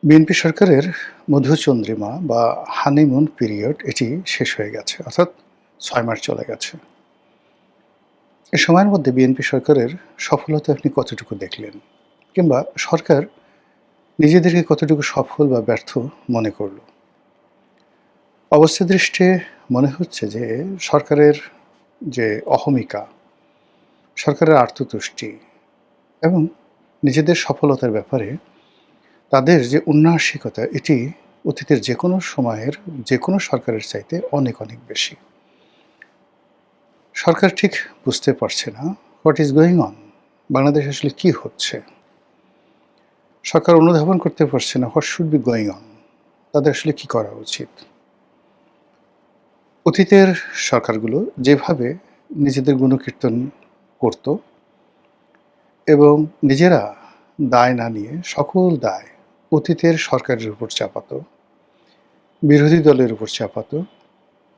BNP সরকারের মধুচন্দ্রিমা বা হানিমুন পিরিয়ড এটি শেষ হয়ে গেছে। অর্থাৎ ৬ মাস চলে গেছে। এ সময়ের মধ্যে বিএনপি সরকারের সফলতা আপনি কতটুকু দেখলেন? কিংবা সরকার নিজেদেরকে কতটুকু সফল বা ব্যর্থ মনে করল? অবস্থাদৃষ্টে মনে হচ্ছে যে সরকারের যে অহমিকা, সরকারের আত্মতুষ্টি এবং নিজেদের সফলতার ব্যাপারে তাদের যে উন্নাসিকতা এটি অতীতের যেকোনো সময়ের যেকোনো সরকারের চাইতে অনেক, অনেক বেশি। সরকার ঠিক বুঝতে পারছে না হোয়াট ইজ গোয়িং অন? বাংলাদেশে আসলে কি হচ্ছে? সরকার অনুধাবন করতে পারছে না what should be going on? তাদের আসলে কি করা উচিত? অতীতের সরকারগুলো যেভাবে নিজেদের গুণকীর্তন করত এবং নিজেরা দায় না নিয়ে সকল দায় অতীতের সরকারের উপর চাপাত, বিরোধী দলের উপর চাপাত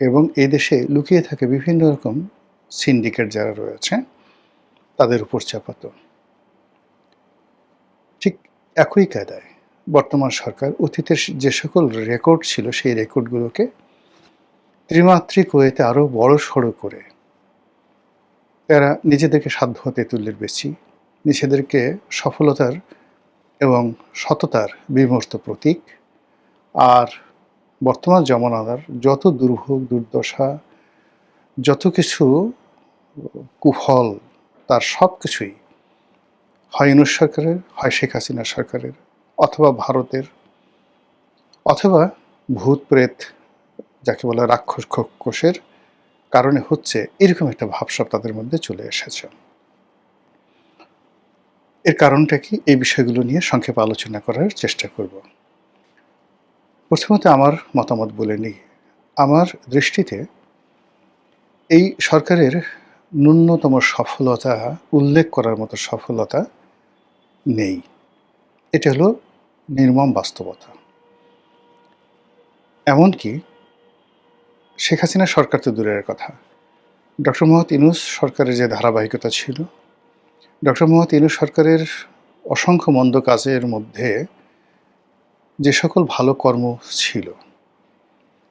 এবং এই দেশে লুকিয়ে থাকে বিভিন্ন রকম সিন্ডিকেট যারা রয়েছে তাদের উপর চাপাত। ঠিক একই কায়দায় বর্তমান সরকার অতীতের যে সকল রেকর্ড ছিল সেই রেকর্ডগুলোকে ত্রিমাত্রিক ওয়েতে আরও বড়সড় করে তারা নিজেদেরকে সাধ্য তেঁতুলের বেশি, নিজেদেরকে সফলতার এবং সততার বিমূর্ত প্রতীক। আর বর্তমান জমানার যত দুর্ভোগ দুর্দশা, যত কিছু কুফল, তার সব কিছুই হয় ইউনূস সরকারের, হয় শেখ হাসিনা সরকারের, অথবা ভারতের, অথবা ভূত প্রেত যাকে বলে রাক্ষস খোকসের কারণে হচ্ছে, এরকম একটা ভাবসাব তাদের মধ্যে চলে এসেছে। এর কারণটা কি? এই বিষয়গুলো নিয়ে সংক্ষেপে আলোচনা করার চেষ্টা করব। প্রথমত আমার মতামত বলে নিই। আমার দৃষ্টিতে এই সরকারের ন্যূনতম সফলতা উল্লেখ করার মতো সফলতা নেই। এটা হলো নির্মম বাস্তবতা। এমনকি শেখ হাসিনা সরকার তো দূরের কথা, ডক্টর মোহাম্মদ ইউনূস সরকারের যে ধারাবাহিকতা ছিল, ডক্টর মোহাম্মদ ইউনূস সরকারের অসংখ্য মন্দ কাজের মধ্যে যে সকল ভালো কর্ম ছিল,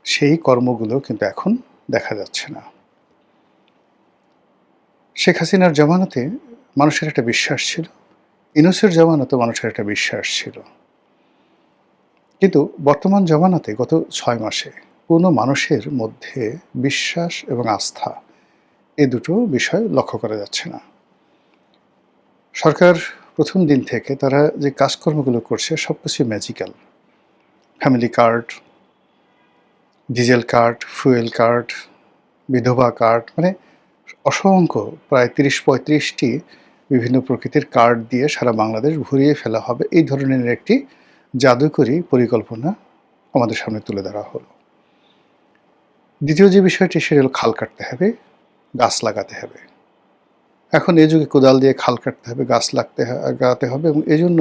সেই কর্মগুলো কিন্তু এখন দেখা যাচ্ছে না। শেখ হাসিনার জামানাতে মানুষের একটা বিশ্বাস ছিল, ইউনূসের জামানাতেও মানুষের একটা বিশ্বাস ছিল। কিন্তু বর্তমান জামানাতে গত ৬ মাসে কোনো মানুষের মধ্যে বিশ্বাস এবং আস্থা এ দুটো বিষয় লক্ষ্য করা যাচ্ছে না। সরকার প্রথম দিন থেকে তারা যে কাজকর্মগুলো করছে সবকিছুই magical. Family card, diesel card, fuel card, বিধবা কার্ড, মানে অসংখ্য প্রায় ৩০-৩৫টি বিভিন্ন প্রকৃতির কার্ড দিয়ে সারা বাংলাদেশ ভরিয়ে ফেলা হবে, এই ধরনের একটি জাদুকরী পরিকল্পনা আমাদের সামনে তুলে ধরা হলো। দ্বিতীয় যে বিষয়টি সেটা হলো খাল কাটতে হবে, গাছ লাগাতে হবে। এখন এই যুগে কোদাল দিয়ে খাল কাটতে হবে, গাছ লাগাতে হবে এবং এজন্য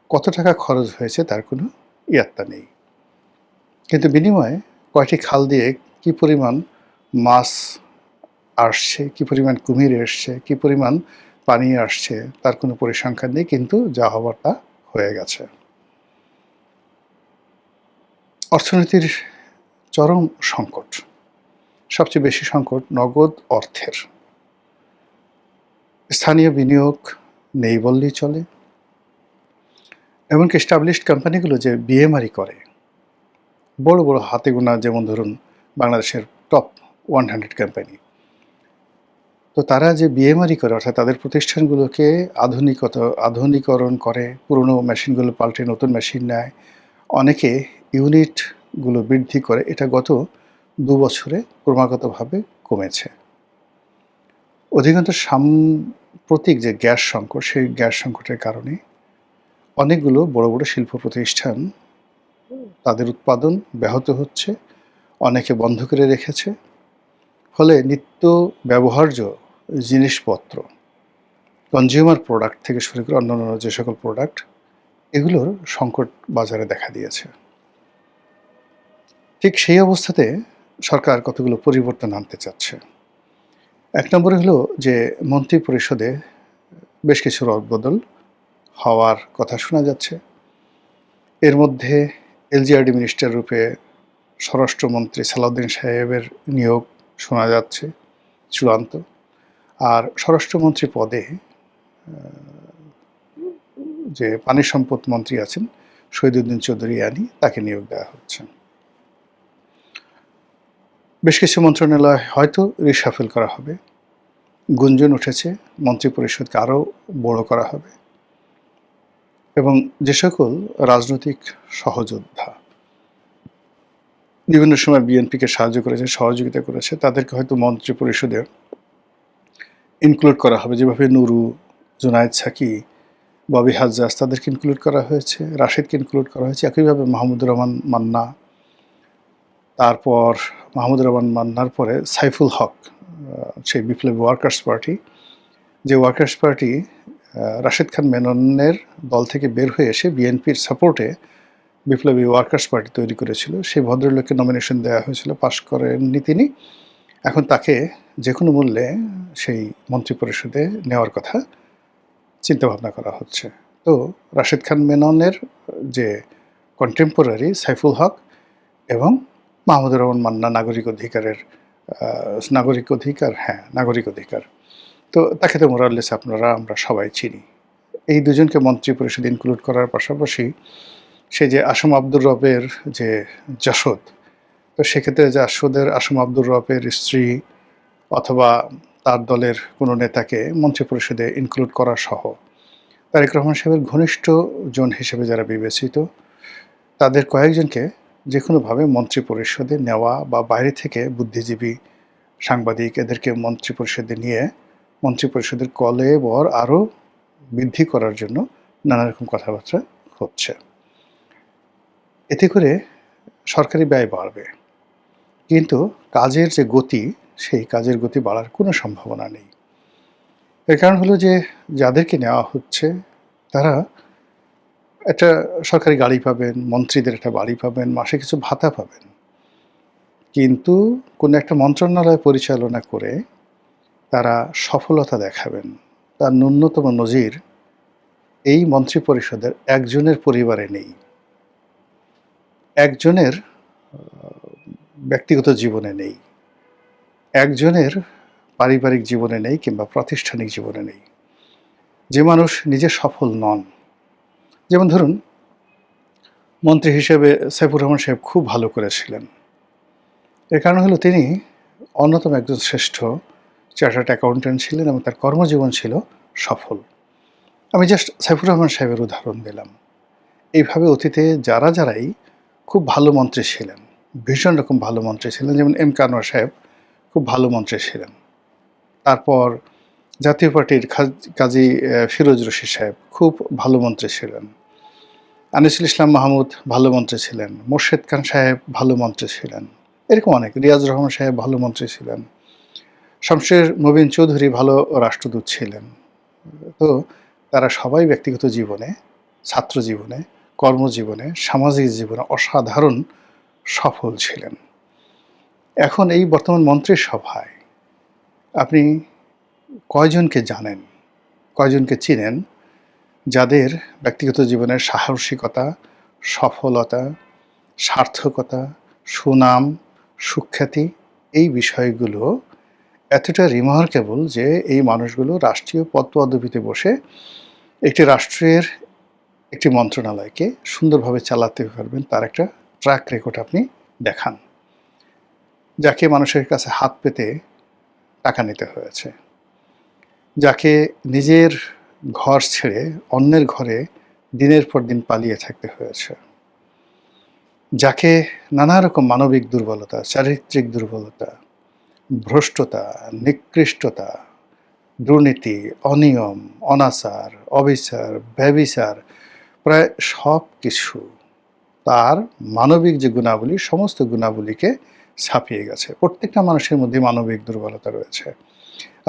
কত টাকা খরচ হয়েছে তার কোনো ইয়াত্তা নেই। কিন্তু বিনিময়ে কয়টি খাল দিয়ে কি পরিমাণ মাছ আসছে, কি পরিমাণ কুমির এসছে, কি পরিমাণ পানি আসছে তার কোনো পরিসংখ্যান নেই, কিন্তু যা হবার তা হয়ে গেছে। অর্থনীতির চরম সংকট, সবচেয়ে বেশি সংকট নগদ অর্থের। স্থানীয় বিনিয়োগ নেই বললেই চলে। এমনকি এস্টাবলিশড কোম্পানিগুলো যে বিএমআরই করে, বড় বড় হাতে গোনা, যেমন ধরুন বাংলাদেশের টপ 100 কোম্পানি, তো তারা যে বিএমআরই করে, অর্থাৎ তাদের প্রতিষ্ঠানগুলোকে আধুনিকরণ করে, পুরনো মেশিনগুলো পাল্টে নতুন মেশিন নেয়, অনেকে ইউনিটগুলো বৃদ্ধি করে, এটা গত ২ বছরে ক্রমাগতভাবে কমেছে। অধিকাংশ সাম্প্রতিক যে গ্যাস সংকট, সেই গ্যাস সংকটের কারণে অনেকগুলো বড় বড় শিল্প প্রতিষ্ঠান তাদের উৎপাদন ব্যাহত হচ্ছে, অনেকে বন্ধ করে রেখেছে। ফলে নিত্য ব্যবহার্য জিনিসপত্র, কনজিউমার প্রোডাক্ট থেকে শুরু করে অন্যান্য যে সকল প্রোডাক্ট, এগুলোর সংকট বাজারে দেখা দিয়েছে। ঠিক সেই অবস্থাতে সরকার কতগুলো পরিবর্তন আনতে চাচ্ছে। ১ নম্বরে হলো যে মন্ত্রী পরিষদে বেশ কিছু রদবদল হওয়ার কথা শোনা যাচ্ছে। এর মধ্যে এলজিআরডি মিনিস্টার রূপে স্বরাষ্ট্রমন্ত্রী সালাউদ্দিন সাহেবের নিয়োগ শোনা যাচ্ছে চূড়ান্ত। আর স্বরাষ্ট্রমন্ত্রী পদে যে পানি সম্পদ মন্ত্রী আছেন শহীদুদ্দিন চৌধুরী আনি, তাকে নিয়োগ দেওয়া হচ্ছে। বেশ কিছু মন্ত্রণালয় হয়তো রিশাফেল করা হবে। গুঞ্জন উঠেছে মন্ত্রিপরিষদকে আরও বড় করা হবে এবং যে সকল রাজনৈতিক সহযোদ্ধা বিভিন্ন সময় বিএনপিকে সাহায্য করেছে, সহযোগিতা করেছে, তাদেরকে হয়তো মন্ত্রিপরিষদে ইনক্লুড করা হবে। যেভাবে নুরু, জুনায়েদ সাকি, ববি হাজ্জাজ তাদেরকে ইনক্লুড করা হয়েছে, রাশেদকে ইনক্লুড করা হয়েছে, একইভাবে মাহমুদুর রহমান মান্না, তারপর মাহমুদুর রহমান মান্নার পরে সাইফুল হক, সেই বিপ্লবী ওয়ার্কার্স পার্টি, যে ওয়ার্কার্স পার্টি রাশেদ খান মেননের দল থেকে বের হয়ে এসে বিএনপির সাপোর্টে বিপ্লবী ওয়ার্কার্স পার্টি তৈরি করেছিল, সেই ভদ্রলোককে নমিনেশন দেওয়া হয়েছিল, পাশ করেননি তিনি। এখন তাকে যে কোনো মূল্যে সেই মন্ত্রিপরিষদে নেওয়ার কথা চিন্তাভাবনা করা হচ্ছে। তো রাশেদ খান মেননের যে কন্টেম্পোরারি সাইফুল হক এবং মাহমুদুর রহমান মান্না নাগরিক অধিকার, তো তাকে তো মোরাল্লেস আমরা সবাই চিনি। এই দুজনকে মন্ত্রিপরিষদে ইনক্লুড করার পাশাপাশি সে যে আসম আব্দুর রবের যে জাসদ, তো সেক্ষেত্রে জাসদের আসম আব্দুর রবের স্ত্রী অথবা তার দলের কোনো নেতাকে মন্ত্রিপরিষদে ইনক্লুড করা সহ তারেক রহমান সাহেবের ঘনিষ্ঠ জন হিসেবে যারা বিবেচিত, তাদের কয়েকজনকে যে কোনোভাবে মন্ত্রিপরিষদে নেওয়া বা বাইরে থেকে বুদ্ধিজীবী, সাংবাদিক এদেরকে মন্ত্রিপরিষদে নিয়ে মন্ত্রিপরিষদের কলেবর আরও বৃদ্ধি করার জন্য নানা রকম কথাবার্তা হচ্ছে। এতে করে সরকারি ব্যয় বাড়বে, কিন্তু কাজের যে গতি, সেই কাজের গতি বাড়ার কোনো সম্ভাবনা নেই। এর কারণ হলো যে যাদেরকে নেওয়া হচ্ছে তারা একটা সরকারি গাড়ি পাবেন, মন্ত্রীদের একটা বাড়ি পাবেন, মাসে কিছু ভাতা পাবেন, কিন্তু কোনো একটা মন্ত্রণালয় পরিচালনা করে তারা সফলতা দেখাবেন, তার ন্যূনতম নজির এই মন্ত্রিপরিষদের একজনের পরিবারে নেই, একজনের ব্যক্তিগত জীবনে নেই, একজনের পারিবারিক জীবনে নেই, কিংবা প্রাতিষ্ঠানিক জীবনে নেই। যে মানুষ নিজে সফল নন, যেমন ধরুন মন্ত্রী হিসেবে সাইফুর রহমান সাহেব খুব ভালো করেছিলেন। এর কারণ হলো তিনি অন্যতম একজন শ্রেষ্ঠ চার্টার্ড অ্যাকাউন্ট্যান্ট ছিলেন এবং তার কর্মজীবন ছিল সফল। আমি জাস্ট সাইফুর রহমান সাহেবের উদাহরণ দিলাম। এইভাবে অতীতে যারাই খুব ভালো মন্ত্রী ছিলেন, ভীষণ রকম ভালো মন্ত্রী ছিলেন, যেমন এম কে আনোয়ার সাহেব খুব ভালো মন্ত্রী ছিলেন। তারপর জাতীয় পার্টির কাজী ফিরোজ রশিদ সাহেব খুব ভালো মন্ত্রী ছিলেন। আনিসুল ইসলাম মাহমুদ ভালো মন্ত্রী ছিলেন। মোর্শেদ খান সাহেব ভালো মন্ত্রী ছিলেন। এরকম অনেক, রিয়াজুর রহমান সাহেব ভালো মন্ত্রী ছিলেন। শমশের মুবিন চৌধুরী ভালো রাষ্ট্রদূত ছিলেন। তো তারা সবাই ব্যক্তিগত জীবনে, ছাত্র জীবনে, কর্মজীবনে, সামাজিক জীবনে অসাধারণ সফল ছিলেন। এখন এই বর্তমান মন্ত্রিসভায় আপনি কয়জনকে জানেন, কয়জনকে চিনেন যাদের ব্যক্তিগত জীবনের সাহসিকতা, সফলতা, সার্থকতা, সুনাম, সুখ্যাতি এই বিষয়গুলো এতটা রিমার্কেবল যে এই মানুষগুলো রাষ্ট্রীয় পদপদবিতে বসে একটি রাষ্ট্রের একটি মন্ত্রণালয়কে সুন্দরভাবে চালাতে পারবেন, তার একটা ট্র্যাক রেকর্ড আপনি দেখান। যাকে মানুষের কাছে হাত পেতে টাকা নিতে হয়েছে, যাকে নিজের ঘর ছেড়ে অন্যের ঘরে দিনের পর দিন পালিয়ে থাকতে হয়েছে, যাকে নানা রকম মানবিক দুর্বলতা, চারিত্রিক দুর্বলতা, ভ্রষ্টতা, নিকৃষ্টতা, দুর্নীতি, অনিয়ম, অনাচার, অবিচার, ব্যভিচার, প্রায় সব কিছু তার মানবিক যে গুণাবলী, সমস্ত গুণাবলীকে ছাপিয়ে গেছে। প্রত্যেকটা মানুষের মধ্যে মানবিক দুর্বলতা রয়েছে।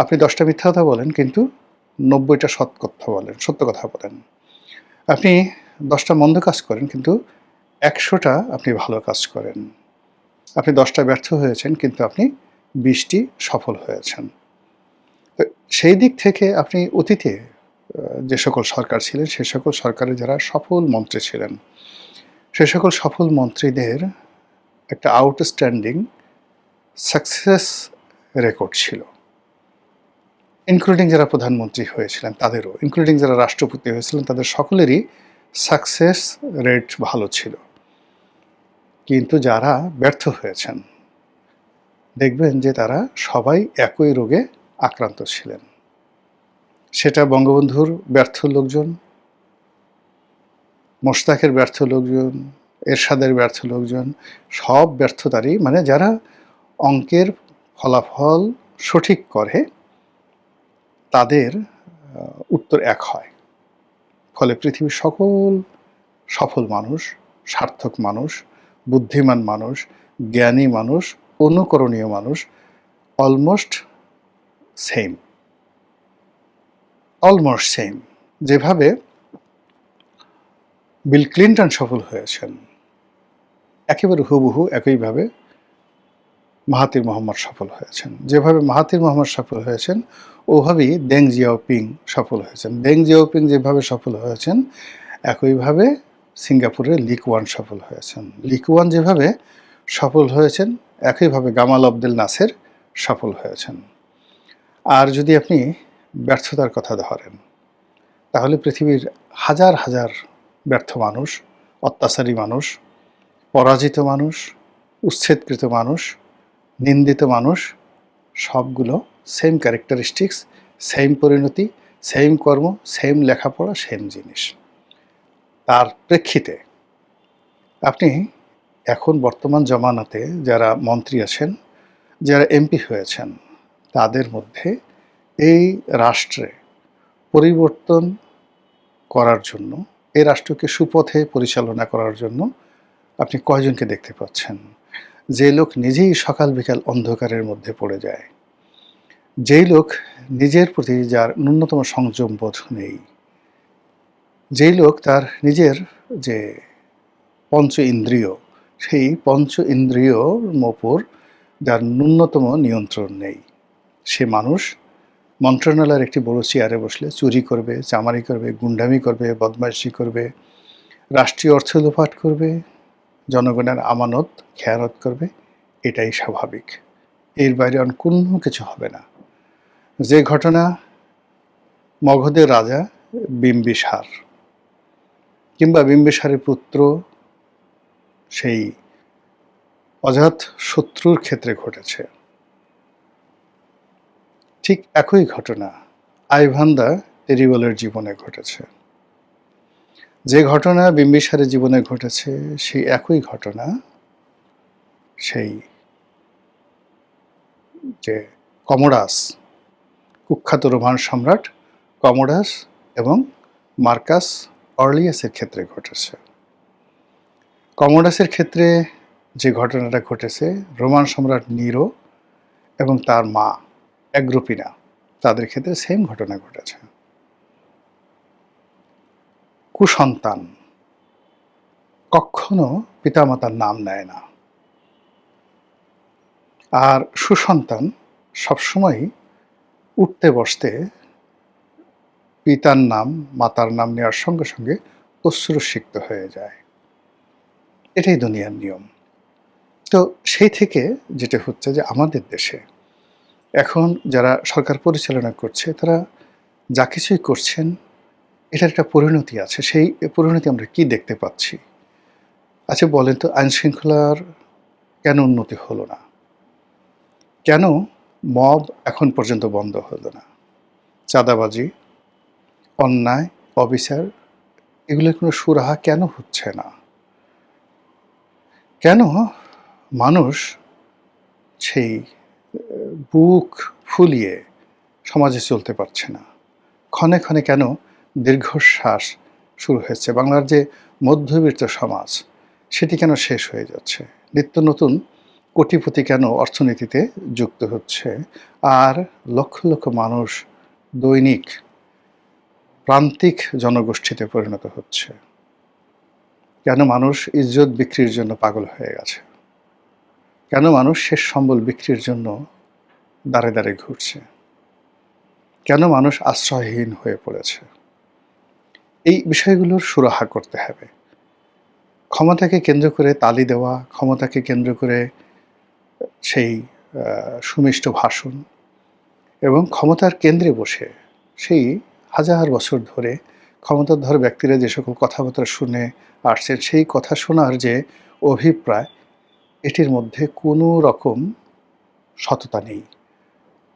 আপনি 10টা মিথ্যা কথা বলেন, কিন্তু 90টা সত্য কথা বলেন। আপনি 10টা মন্দ কাজ করেন, কিন্তু 100টা আপনি ভালো কাজ করেন। আপনি 10টা ব্যর্থ হয়েছেন, কিন্তু আপনি 20টি সফল হয়েছেন। তো সেই দিক থেকে আপনি অতীতে যে সকল সরকার ছিলেন, সে সকল সরকারে যারা সফল মন্ত্রী ছিলেন, সে সকল সফল মন্ত্রীদের একটা আউটস্ট্যান্ডিং সাকসেস রেকর্ড ছিল, ইনক্লুডিং যারা প্রধানমন্ত্রী হয়েছিলেন তাদেরও, ইনক্লুডিং যারা রাষ্ট্রপতি হয়েছিলেন তাদের সকলেরই সাকসেস রেট ভালো ছিল। কিন্তু যারা ব্যর্থ হয়েছেন দেখবেন যে তারা সবাই একই রোগে আক্রান্ত ছিলেন। সেটা বঙ্গবন্ধুর ব্যর্থ লোকজন, মোশতাকের ব্যর্থ লোকজন, এরশাদের ব্যর্থ লোকজন, সব ব্যর্থতারই মানে যারা অঙ্কের ফলাফল সঠিক করে তাদের উত্তর এক হয়। ফলে পৃথিবীর সকল সফল মানুষ, সার্থক মানুষ, বুদ্ধিমান মানুষ, জ্ঞানী মানুষ, অনুকরণীয় মানুষ অলমোস্ট সেম। যেভাবে বিল ক্লিন্টন সফল হয়েছেন, একেবারে হুবহু একইভাবে মাহাথির মোহাম্মদ সফল হয়েছেন। যেভাবে মাহাথির মোহাম্মদ সফল হয়েছেন ওভাবেই দেং জিয়াওপিং সফল হয়েছেন। দেং জিয়াওপিং যেভাবে সফল হয়েছেন একইভাবে সিঙ্গাপুরের লি কুয়ান সফল হয়েছেন। লি কুয়ান যেভাবে সফল হয়েছেন একইভাবে গামাল আবদেল নাসের সফল হয়েছেন। আর যদি আপনি ব্যর্থতার কথা ধরেন তাহলে পৃথিবীর হাজার হাজার ব্যর্থ মানুষ, অত্যাচারী মানুষ, পরাজিত মানুষ, উচ্ছেদকৃত মানুষ, নিন্দিত মানুষ সবগুলো সেম ক্যারেক্টারিস্টিক্স, সেম পরিণতি, সেম কর্ম, সেম লেখাপড়া, সেম জিনিস। তার প্রেক্ষিতে আপনি এখন বর্তমান জমানাতে যারা মন্ত্রী আছেন, যারা এমপি হয়েছেন তাদের মধ্যে এই রাষ্ট্রে পরিবর্তন করার জন্য, এই রাষ্ট্রকে সুপথে পরিচালনা করার জন্য আপনি কয়জনকে দেখতে পাচ্ছেন? যে লোক নিজেই সকাল বিকাল অন্ধকারের মধ্যে পড়ে যায়, যেই লোক নিজের প্রতি যার ন্যূনতম সংযম বোধ নেই, যেই লোক তার নিজের যে পঞ্চ ইন্দ্রিয়, সেই পঞ্চ ইন্দ্রিয়র ওপর যার ন্যূনতম নিয়ন্ত্রণ নেই, সে মানুষ মন্ত্রণালয়ের একটি বড় চেয়ারে বসলে চুরি করবে, চামারি করবে, গুন্ডামি করবে, বদমাইশি করবে, রাষ্ট্রীয় অর্থ লোপাট করবে, জনগণের আমানত খেয়ানত করবে। এটাই স্বাভাবিক, এর বাইরে অন্য কোনো কিছু হবে না। যে ঘটনা মগধের রাজা বিম্বিসার কিংবা বিম্বিসারের পুত্র সেই অজাত শত্রুর ক্ষেত্রে ঘটেছে, ঠিক একই ঘটনা আইভান দ্য টেরিবলের জীবনে ঘটেছে। যে ঘটনা বিম্বিসারের জীবনে ঘটেছে সেই একই ঘটনা সেই যে কমোডাস, কুখ্যাত রোমান সম্রাট কমোডাস এবং মার্কাস অর্লিয়াসের ক্ষেত্রে ঘটেছে। কমোডাসের ক্ষেত্রে যে ঘটনাটা ঘটেছে, রোমান সম্রাট নিরো এবং তার মা অ্যাগ্রিপ্পিনা তাদের ক্ষেত্রে সেম ঘটনা ঘটেছে। কুসন্তান কখনো পিতামাতার নাম নেয় না, আর সুসন্তান সবসময় উঠতে বসতে পিতার নাম, মাতার নাম নেওয়ার সঙ্গে সঙ্গে অশ্রুসিক্ত হয়ে যায়। এটাই দুনিয়ার নিয়ম। তো সেই থেকে যেটা হচ্ছে যে আমাদের দেশে এখন যারা সরকার পরিচালনা করছে তারা যা কিছুই করছেন এটার একটা পরিণতি আছে। সেই পরিণতি আমরা কি দেখতে পাচ্ছি? আচ্ছা বলেন তো, আইন শৃঙ্খলার কেন উন্নতি হলো না? কেন মব এখন পর্যন্ত বন্ধ হলো না? চাঁদাবাজি, অন্যায়, অবিচার, এগুলোর কোনো সুরাহা কেন হচ্ছে না? কেন মানুষ সেই বুক ফুলিয়ে সমাজে চলতে পারছে না? ক্ষণে ক্ষণে কেন দীর্ঘশ্বাস শুরু হচ্ছে? বাংলার যে মধ্যবিত্ত সমাজ সেটি কেন শেষ হয়ে যাচ্ছে? নিত্য নতুন কোটিপতি কেন অর্থনীতিতে যুক্ত হচ্ছে? আর লক্ষ লক্ষ মানুষ দৈনিক প্রান্তিক জনগোষ্ঠীতে পরিণত হচ্ছে? কেন মানুষ ইজ্জত বিক্রির জন্য পাগল হয়ে গেছে? কেন মানুষ শেষ সম্বল বিক্রির জন্য দাঁড়ে দাঁড়ে ঘুরছে? কেন মানুষ আশ্রয়হীন হয়ে পড়েছে? এই বিষয়গুলোর সুরাহা করতে হবে। ক্ষমতাকে কেন্দ্র করে তালি দেওয়া, ক্ষমতাকে কেন্দ্র করে সেই সুমিষ্ট ভাষণ এবং ক্ষমতার কেন্দ্রে বসে সেই হাজার বছর ধরে ক্ষমতাধর ব্যক্তিরা যে সকল কথাবার্তা শুনে আসছেন, সেই কথা শোনার যে অভিপ্রায়, এটির মধ্যে কোনো রকম সততা নেই,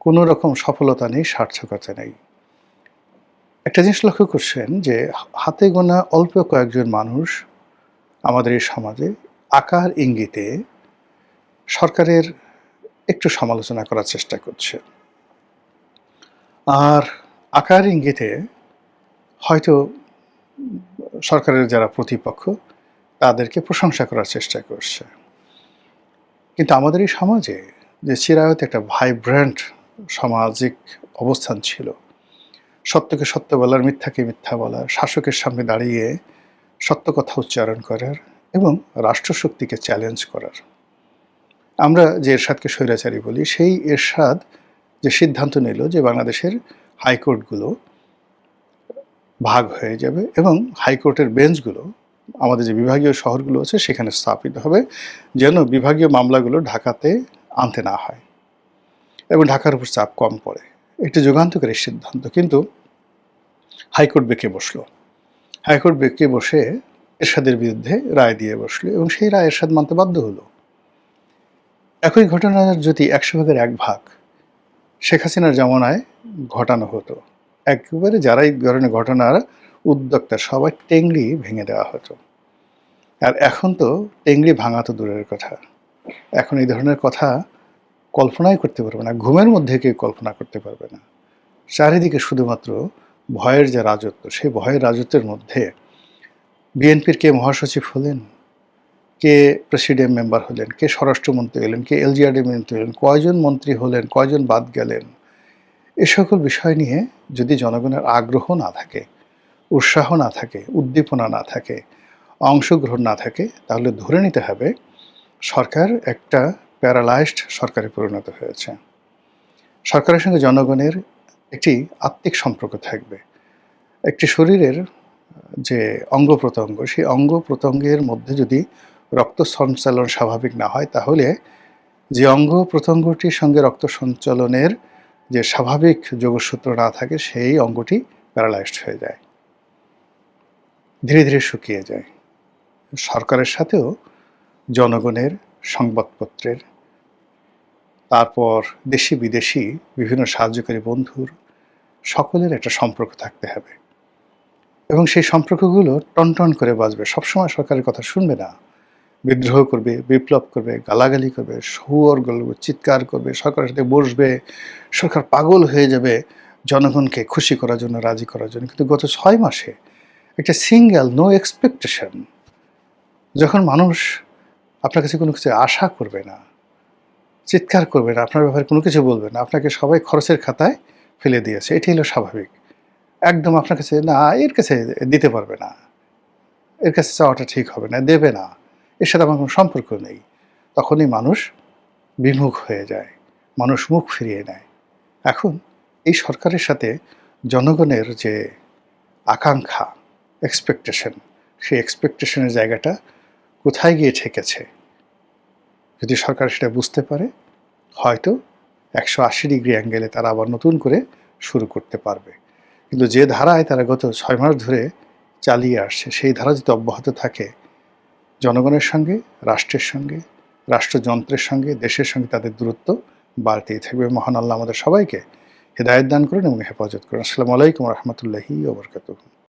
কোনো রকম সফলতা নেই, সার্থকতা নেই। একটা জিনিস লক্ষ্য করছেন যে হাতে গোনা অল্প কয়েকজন মানুষ আমাদের এই সমাজে আকার ইঙ্গিতে সরকারের একটু সমালোচনা করার চেষ্টা করছে, আর আকার ইঙ্গিতে হয়তো সরকারের যারা প্রতিপক্ষ তাদেরকে প্রশংসা করার চেষ্টা করছে। কিন্তু আমাদের এই সমাজে যে চিরায়ত একটা ভাইব্রেন্ট সামাজিক অবস্থান ছিল, সত্যকে সত্য বলার, মিথ্যাকে মিথ্যা বলার, শাসকের সামনে দাঁড়িয়ে সত্য কথা উচ্চারণ করার এবং রাষ্ট্রশক্তিকে চ্যালেঞ্জ করার, আমরা যে এরশাদকে স্বৈরাচারী বলি, সেই এরশাদ যে সিদ্ধান্ত নিল যে বাংলাদেশের হাইকোর্টগুলো ভাগ হয়ে যাবে এবং হাইকোর্টের বেঞ্চগুলো আমাদের যে বিভাগীয় শহরগুলো আছে সেখানে স্থাপিত হবে, যেন বিভাগীয় মামলাগুলো ঢাকাতে আনতে না হয় এবং ঢাকার উপর চাপ কম পড়ে। একটি যুগান্তকারী সিদ্ধান্ত, কিন্তু হাইকোর্ট বেঁকে বসলো। হাইকোর্ট বেঁকে বসে এরশাদের বিরুদ্ধে রায় দিয়ে বসলো এবং সেই রায় এরশাদ মানতে বাধ্য হলো। একই ঘটনার যদি 100 ভাগের 1 ভাগ শেখ হাসিনার জামানায় ঘটানো হতো, একেবারে যারা এই ধরনের ঘটনার উদ্যোক্তা সবাই টেংরি ভেঙে দেওয়া হতো। আর এখন তো টেংরি ভাঙা তো দূরের কথা, এখন এই ধরনের কথা কল্পনাই করতে পারবে না, ঘুমের মধ্যে কেউ কল্পনা করতে পারবে না। চারিদিকে শুধুমাত্র ভয়ের যে রাজত্ব, সেই ভয়ের রাজত্বের মধ্যে বিএনপির কে মহাসচিব হলেন, কে প্রেসিডিয়াম মেম্বার হলেন, কে স্বরাষ্ট্রমন্ত্রী হলেন, কে এলজিআরডি মন্ত্রী হলেন, কয়জন মন্ত্রী হলেন, কয়জন বাদ গেলেন, এ সকল বিষয় নিয়ে যদি জনগণের আগ্রহ না থাকে, উৎসাহ না থাকে, উদ্দীপনা না থাকে, অংশগ্রহণ না থাকে, তাহলে ধরে নিতে হবে সরকার একটা প্যারালাইজড সরকারে পরিণত হয়েছে। সরকারের সঙ্গে জনগণের একটি আত্মিক সম্পর্ক থাকবে। একটি শরীরের যে অঙ্গ প্রত্যঙ্গ, সেই অঙ্গ প্রত্যঙ্গের মধ্যে যদি রক্ত সঞ্চালন স্বাভাবিক না হয়, তাহলে যে অঙ্গ প্রত্যঙ্গটির সঙ্গে রক্ত সঞ্চালনের যে স্বাভাবিক যোগসূত্র না থাকে, সেই অঙ্গটি প্যারালাইজড হয়ে যায়, ধীরে ধীরে শুকিয়ে যায়। সরকারের সাথেও জনগণের, সংবাদপত্রের, তারপর দেশি বিদেশি বিভিন্ন সাহায্যকারী বন্ধুর সকলের একটা সম্পর্ক থাকতে হবে এবং সেই সম্পর্কগুলো টনটন করে বাজবে। সবসময় সরকারের কথা শুনবে না, বিদ্রোহ করবে, বিপ্লব করবে, গালাগালি করবে, শুয়োর গলবে, চিৎকার করবে, সরকারের সাথে বসবে, সরকার পাগল হয়ে যাবে জনগণকে খুশি করার জন্য, রাজি করার জন্য। কিন্তু গত 6 মাসে একটা সিঙ্গেল নো এক্সপেকটেশন, যখন মানুষ আপনার কাছে কোনো কিছু আশা করবে না, চিৎকার করবে না, আপনার ব্যাপারে কোনো কিছু বলবে না, আপনাকে সবাই খরচের খাতায় ফেলে দিয়েছে, এটি হলো স্বাভাবিক। একদম আপনার কাছে না, এর কাছে দিতে পারবে না, এর কাছে চাওয়াটা ঠিক হবে না, দেবে না, এর সাথে আমার কোনো সম্পর্ক নেই, তখনই মানুষ বিমুখ হয়ে যায়, মানুষ মুখ ফিরিয়ে নেয়। এখন এই সরকারের সাথে জনগণের যে আকাঙ্ক্ষা, এক্সপেকটেশন, সেই এক্সপেকটেশনের জায়গাটা কোথায় গিয়ে ঠেকেছে, যদি সরকার সেটা বুঝতে পারে, হয়তো 180 ডিগ্রি অ্যাঙ্গেলে তারা আবার নতুন করে শুরু করতে পারবে। কিন্তু যে ধারায় তারা গত 6 মাস ধরে চালিয়ে আসছে, সেই ধারা যদি অব্যাহত থাকে, জনগণের সঙ্গে, রাষ্ট্রের সঙ্গে, রাষ্ট্রযন্ত্রের সঙ্গে, দেশের সঙ্গে তাদের দূরত্ব বাড়তেই থাকবে। মহান আল্লাহ আমাদের সবাইকে হেদায়েত দান করুন এবং হেফাজত করুন। আসসালামু আলাইকুম ওয়া রাহমাতুল্লাহি ওয়া বারাকাতুহু।